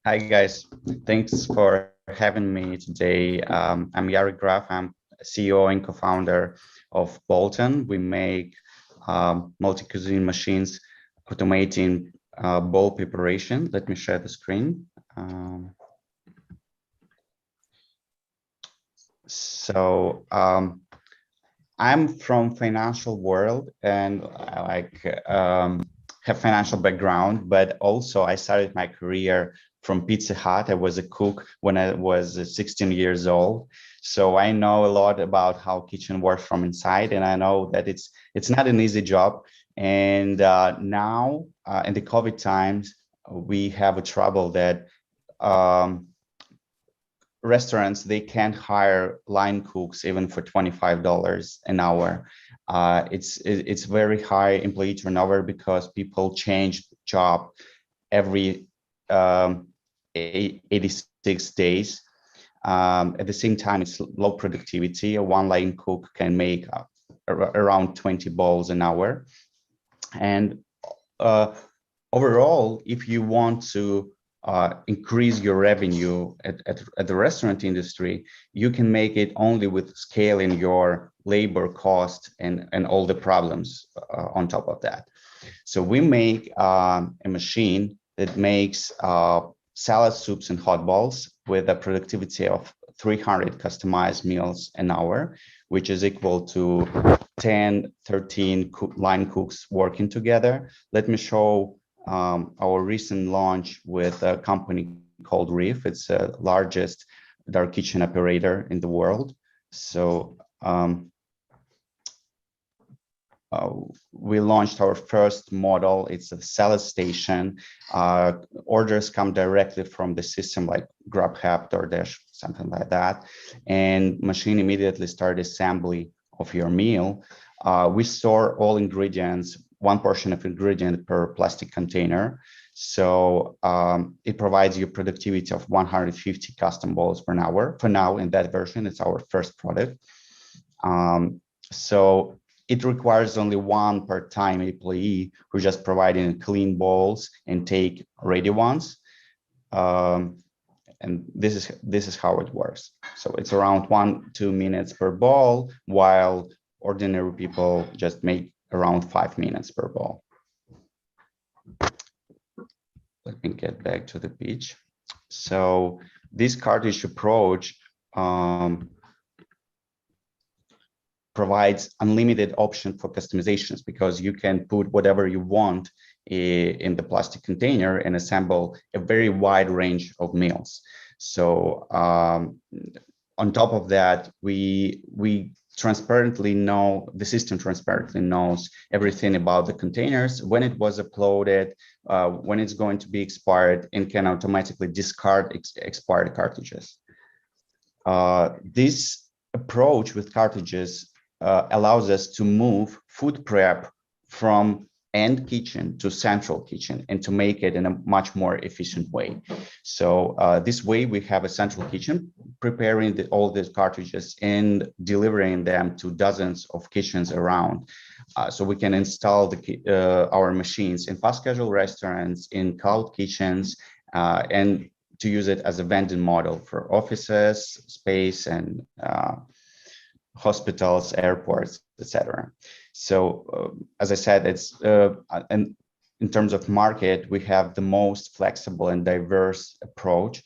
Hi guys, thanks for having me today. I'm Yari Graf. I'm CEO and co-founder of Bowlton. We make multi-cuisine machines automating bowl preparation. Let me share the screen. I'm from financial world and have financial background, but also I started my career from Pizza Hut. I was a cook when I was 16 years old. So I know a lot about how kitchen works from inside, and I know that it's not an easy job. And now in the COVID times, we have a trouble that restaurants, they can't hire line cooks even for $25 an hour. It's very high employee turnover because people change job every 86 days. At the same time, it's low productivity. A one line cook can make around 20 bowls an hour. And overall, if you want to increase your revenue at the restaurant industry, you can make it only with scaling your labor cost and all the problems on top of that. So we make a machine that makes salad, soups, and hot balls with a productivity of 300 customized meals an hour, which is equal to 10, 13 line cooks working together. Let me show our recent launch with a company called Reef. It's the largest dark kitchen operator in the world. So we launched our first model. It's a salad station. Orders come directly from the system like Grubhub, DoorDash, something like that. And machine immediately start assembly of your meal. We store all ingredients, one portion of ingredient per plastic container. So it provides you productivity of 150 custom bowls per hour. For now, in that version, it's our first product. So it requires only one part-time employee who just providing clean bowls and take ready ones. And this is how it works. So it's around 1-2 minutes per bowl, while ordinary people just make around 5 minutes per bowl. Let me get back to the pitch. So this cartridge approach provides unlimited option for customizations because you can put whatever you want in the plastic container and assemble a very wide range of meals. So on top of that, we transparently know, the system transparently knows everything about the containers, when it was uploaded, when it's going to be expired, and can automatically discard expired cartridges. This approach with cartridges allows us to move food prep from end kitchen to central kitchen and to make it in a much more efficient way. So this way we have a central kitchen preparing all these cartridges and delivering them to dozens of kitchens around. So we can install our machines in fast casual restaurants, in cloud kitchens, and to use it as a vending model for offices, space, and hospitals, airports, etc. So as I said, it's and in terms of market, we have the most flexible and diverse approach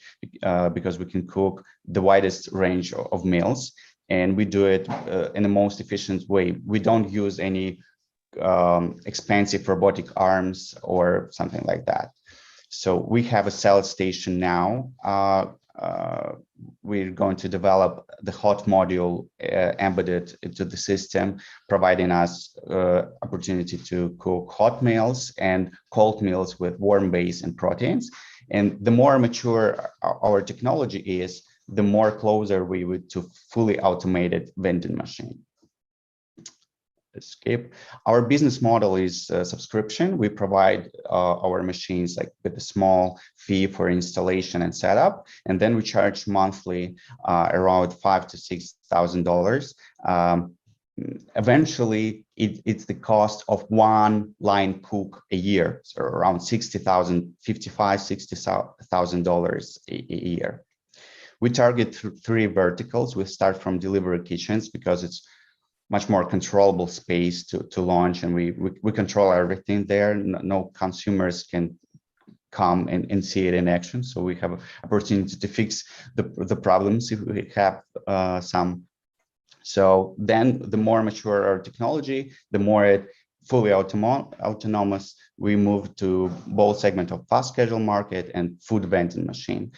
because we can cook the widest range of meals, and we do it in the most efficient way. We don't use any expensive robotic arms or something like that. So we have a salad station now. We're going to develop the hot module embedded into the system, providing us opportunity to cook hot meals and cold meals with warm base and proteins. And the more mature our technology is, the more closer we would to fully automated vending machine. Escape. Our business model is subscription. We provide our machines like with a small fee for installation and setup, and then we charge monthly around $5,000 to $6,000. eventually it's the cost of one line cook a year, so around $60,000, $60,000 a year. We target three verticals. We start from delivery kitchens because it's much more controllable space to launch, and we control everything there. No consumers can come and see it in action. So we have an opportunity to fix the problems if we have some. So then the more mature our technology, the more it fully autonomous, we move to both segment of fast casual market and food vending machine.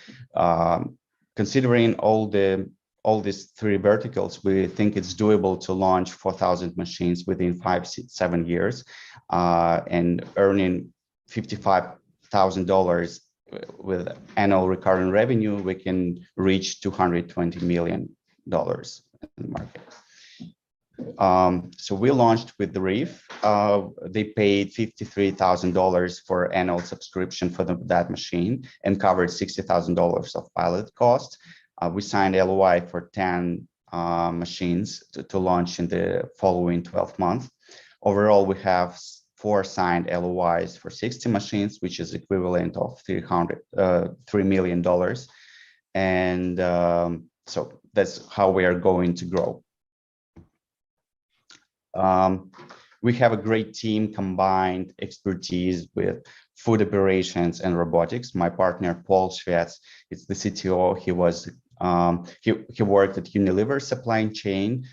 Considering all these three verticals, we think it's doable to launch 4,000 machines within 5-7 years, and earning $55,000 with annual recurring revenue. We can reach $220 million in the market. So we launched with the Reef. They paid $53,000 for annual subscription for that machine and covered $60,000 of pilot cost. We signed LOI for 10 machines to launch in the following 12 months. Overall, we have 4 signed LOIs for 60 machines, which is equivalent of $3 million. And so that's how we are going to grow. We have a great team, combined expertise with food operations and robotics. My partner, Paul Schwetz, is the CTO. He was he worked at Unilever supply chain,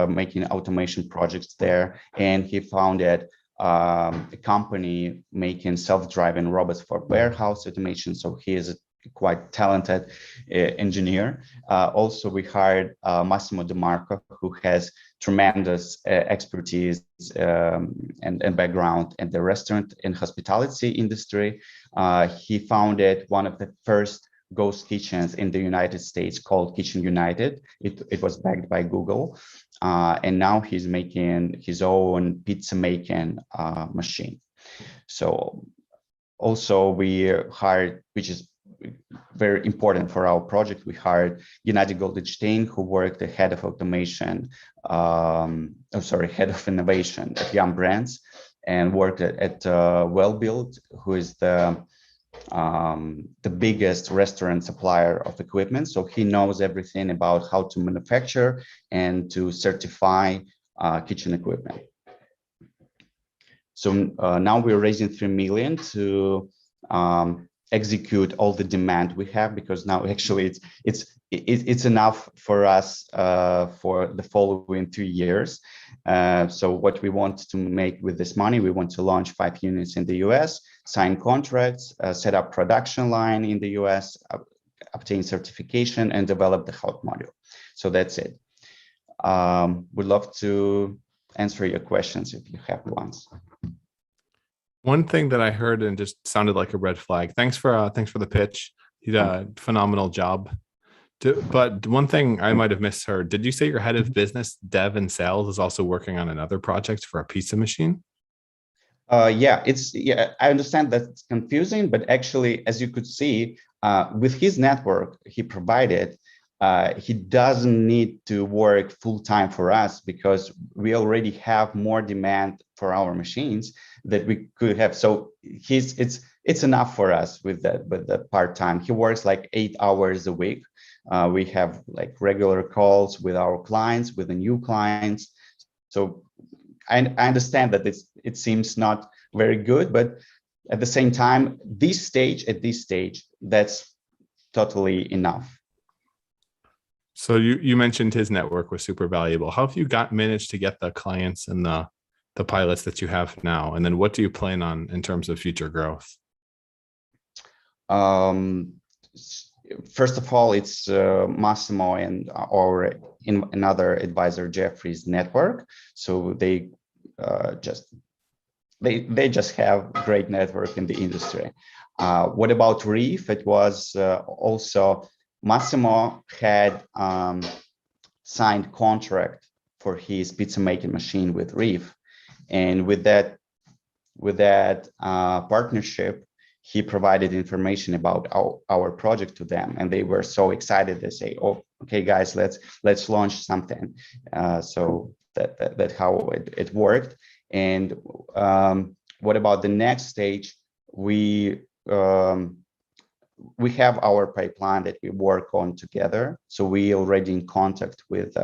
making automation projects there, and he founded a company making self-driving robots for warehouse automation. So he is a quite talented engineer. Also, we hired Massimo DeMarco, who has tremendous expertise and background in the restaurant and hospitality industry. He founded one of the first ghost kitchens in the United States called Kitchen United. It was backed by Google. And now he's making his own pizza making machine. So also we hired, which is very important for our project, we hired Gennady Goldstein, who worked the head of automation, head of innovation at Yum Brands, and worked at Wellbuilt, who is the biggest restaurant supplier of equipment. So he knows everything about how to manufacture and to certify kitchen equipment. So now we're raising $3 million to execute all the demand we have, because now actually it's enough for us for the following 2 years. So what we want to make with this money, we want to launch 5 units in the US, sign contracts, set up production line in the US, obtain certification, and develop the hot module. So that's it. Would love to answer your questions if you have ones. One thing that I heard and just sounded like a red flag. Thanks for the pitch. You did a phenomenal job. But one thing I might have misheard. Did you say your head of business, dev, and sales is also working on another project for a pizza machine? Yeah, I understand that's confusing, but actually, as you could see, with his network he provided, he doesn't need to work full time for us, because we already have more demand for our machines that we could have. So it's enough for us with the part time. He works like 8 hours a week. We have like regular calls with our clients, with the new clients. So I understand that it seems not very good, but at the same time, at this stage, that's totally enough. So you mentioned his network was super valuable. How have you managed to get the clients and the pilots that you have now? And then what do you plan on in terms of future growth? First of all, it's Massimo and another advisor, Jeffrey's network. So they just have great network in the industry. What about Reef? It was also Massimo had signed contract for his pizza making machine with Reef, and with that partnership, he provided information about our project to them, and they were so excited. They say, "Oh, okay, guys, let's launch something." So that how it worked. And what about the next stage? We have our pipeline that we work on together. So we already in contact with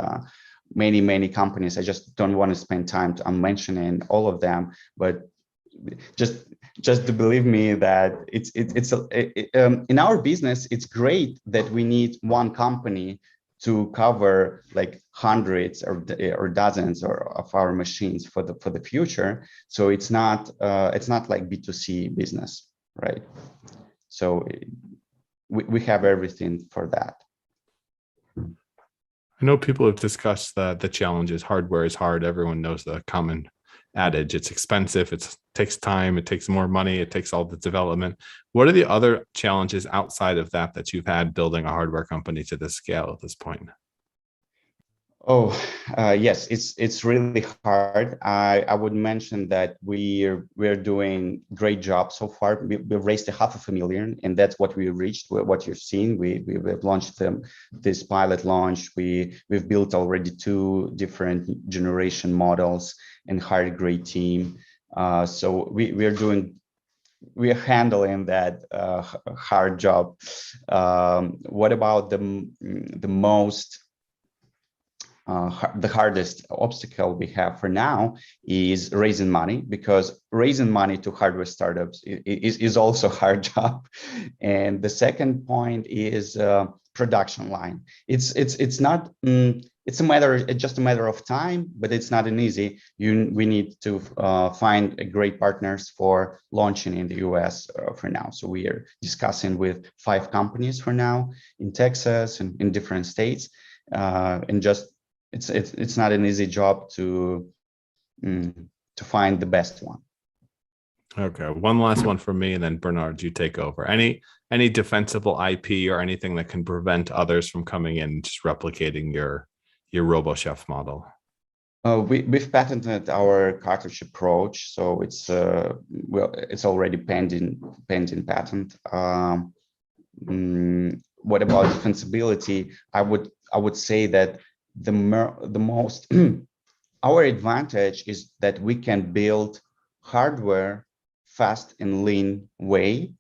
many companies. I just don't want to spend time on mentioning all of them, but just to believe me that in our business, it's great that we need one company to cover like hundreds or dozens of our machines for the future. So it's not like B2C business, right? So we have everything for that. I know people have discussed the challenges. Hardware is hard. Everyone knows the common adage. It's expensive. It takes time. It takes more money. It takes all the development. What are the other challenges outside of that you've had building a hardware company to this scale at this point? Oh, yes, it's really hard. I would mention that we're doing great job so far. We've raised $500,000, and that's what we reached. What you're seeing, we've launched this pilot launch. We've built already 2 different generation models and hired a great team. So we're handling that hard job. What about the most the hardest obstacle we have for now is raising money, because raising money to hardware startups is also a hard job. And the second point is production line. It's not it's just a matter of time, but it's not an easy. We need to find great partners for launching in the US for now. So we are discussing with 5 companies for now in Texas and in different states, and just it's not an easy job to find the best one. Okay, one last one from me, and then Bernard, you take over. Any defensible IP or anything that can prevent others from coming in and just replicating your RoboChef model? We've patented our cartridge approach, so it's already pending patent. What about defensibility? I would say that the most our advantage is that we can build hardware fast and lean way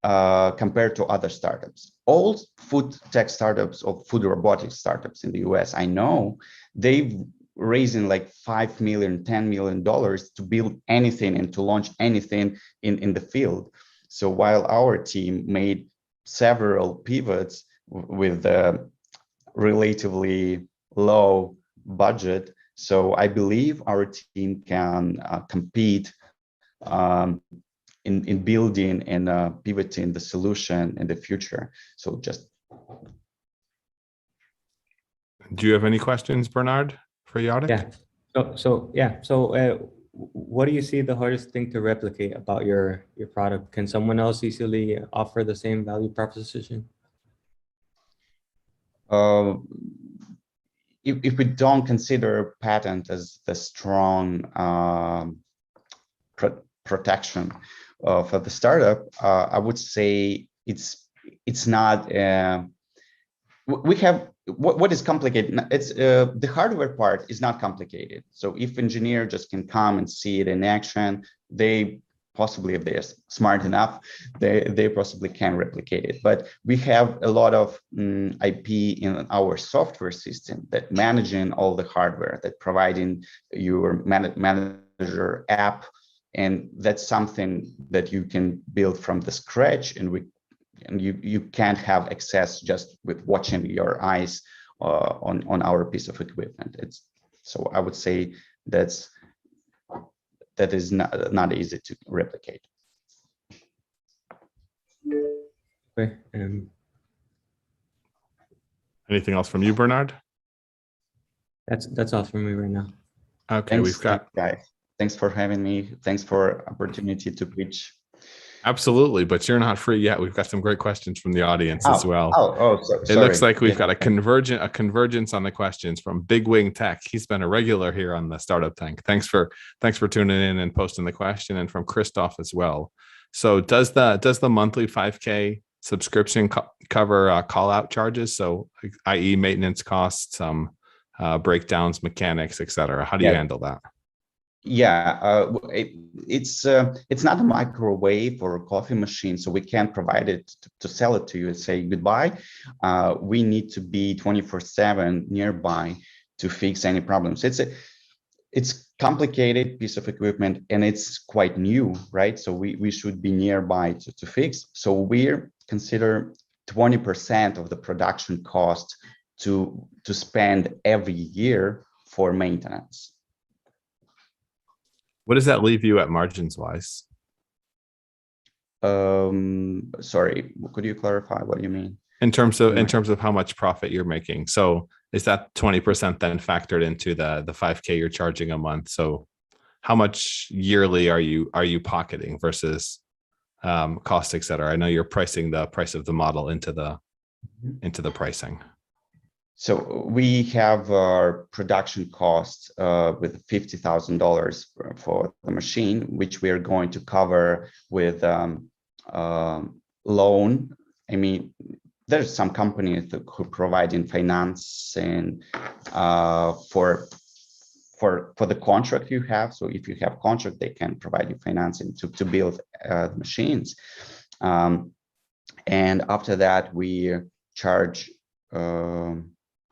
compared to other startups. All food tech startups or food robotics startups in the US, I know they've raising like $5 million, $10 million to build anything and to launch anything in the field. So while our team made several pivots with relatively low budget, so I believe our team can compete in building and pivoting the solution in the future. So just. Do you have any questions, Bernard, for Yadic? Yeah. So what do you see the hardest thing to replicate about your product? Can someone else easily offer the same value proposition? If we don't consider patent as the strong protection for the startup, I would say it's not. We have what is complicated. It's the hardware part is not complicated. So if engineer just can come and see it in action, they possibly, if they're smart enough, they possibly can replicate it. But we have a lot of IP in our software system that managing all the hardware, that providing your manager app, and that's something that you can build from the scratch, and you can't have access just with watching your eyes on our piece of equipment. So I would say that is not easy to replicate. Okay. Anything else from you, Bernard? That's all from me right now. Okay, Thanks, we've got. guys. Thanks for having me. Thanks for opportunity to pitch. Absolutely, but you're not free yet. We've got some great questions from the audience as well. Sorry. It looks like we've got a convergence on the questions from Big Wing Tech. He's been a regular here on the Startup Tank. Thanks for tuning in and posting the question, and from Christoph as well. So does the monthly 5K subscription cover call out charges? So i.e. maintenance costs, breakdowns, mechanics, etc.? How do you handle that? Yeah, it's not a microwave or a coffee machine, so we can't provide it to sell it to you and say goodbye. We need to be 24/7 nearby to fix any problems. It's complicated piece of equipment and it's quite new, right? So we should be nearby to fix. So we're consider 20% of the production cost to spend every year for maintenance. What does that leave you at margins wise? Sorry, could you clarify what you mean? In terms of how much profit you're making. So is that 20% then factored into the 5K you're charging a month? So how much yearly are you pocketing versus cost, et cetera? I know you're pricing the price of the model into the pricing. So we have our production costs with $50,000 for the machine, which we are going to cover with loan. I mean, there's some companies that who provide in financing for the contract you have. So if you have contract, they can provide you financing to build the machines. And after that, we charge.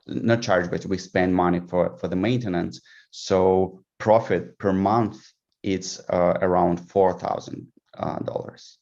Not charge, but we spend money for the maintenance. So profit per month, it's around $4,000.